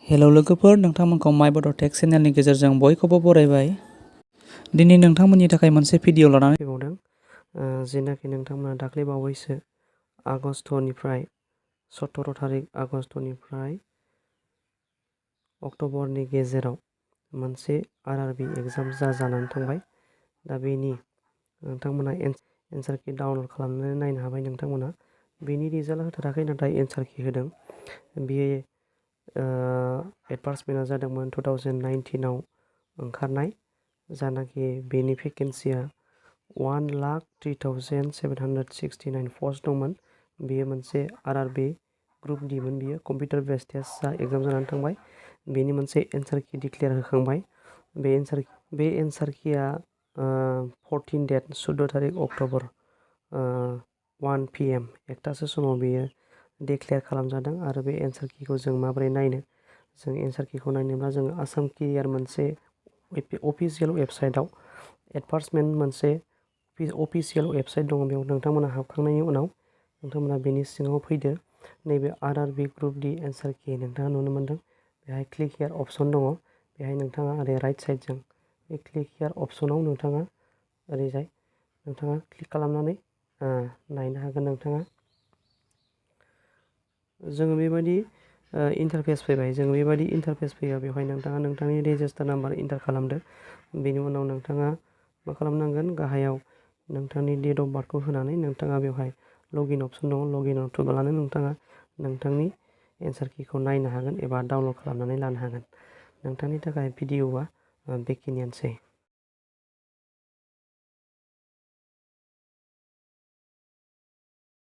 Hello लोगोफोर, नोंथांमोनखौ माय बड' टेक चेनेलनि गेजेरजों बयखौबो बरायबाय। दिनै नोंथांमोननि थाखाय मोनसे भिडिअ लानानै फैबावदों, जेनाखि नोंथांमोना दाख्लै बावैसो आगष्टनिफ्राय 17 थारिख आगष्टनिफ्राय अक्ट'बरनि गेजेराव मोनसे आरआरबि एग्जाम जानानै थांबाय। दा बेनि नोंथांमोना एन्सार कि डाउनलड खालामनानै नायनो हाबाय। नोंथांमोना बेनि रिजाल्ट होथाराखै, नाथाय एन्सार कि होदों। बेयो एडभार्समेन्टआ जादोंमोन 2019 आव ओंखारनाय, जानाखि बेनि भेकेन्सिया 1,03,769 पस्ट दंमोन। बेयो मोनसे आरआरबि ग्रुप डी मोन। बियो कम्पिउटार बेस टेस्ट एग्जाम जानानै थांबाय। बेनि मोनसे एन्सार कि डिक्लेयार होखांबाय। बे एन्सार किया 14 डेट 14 थारिख अक्ट'बर 1 PM 1तासो समाव बेयो डिक्लेयार खालामजादों। आरो बे एन्सार किखौ जों माबोरै नायनो? जों एन्सार किखौ नायनोब्ला जोङो आसाम केरियार मोनसे अफिसियेल वेबसाइटआव एडभार्समेन्ट मोनसे अफिसियेल वेबसाइट दङ। बेयाव नोंथांमोना हाबखांनायनि उनाव नोंथांमोना बेनि सिङाव फैदो। नैबे आरआरबि ग्रुप डी एन्सार कि नोंथाङा नुनो मोनदों। बेहाय क्लिक हियार अपसन दङ। बेहाय नोंथाङा ओरै राइट साइडजों बे क्लिक हियार अपसनाव नोंथाङा ओरैजाय नोंथाङा क्लिक खालामनानै नायनो हागोन। नोंथाङा जोङो बेबायदि इन्टारफेस फैबाय। जों बेबायदि इन्टारफेस फैयो। बेवहाय नोंथाङा नोंथांनि रेजिस्टार नाम्बार इन्टार खालामदो। बेनि उनाव नोंथाङा मा खालामनांगोन? गाहायाव नोंथांनि डेट अफ बार्थखौ होनानै नोंथाङा बेवहाय लगइन अपसन दङ। लगइनाव थुब्लानो नोंथाङा नोंथांनि एन्सार किखौ नायनो हागोन एबा डाउनलड खालामनानै लानो हागोन। नोंथांनि थाखाय भिडिअआ बेखिनियानोसै।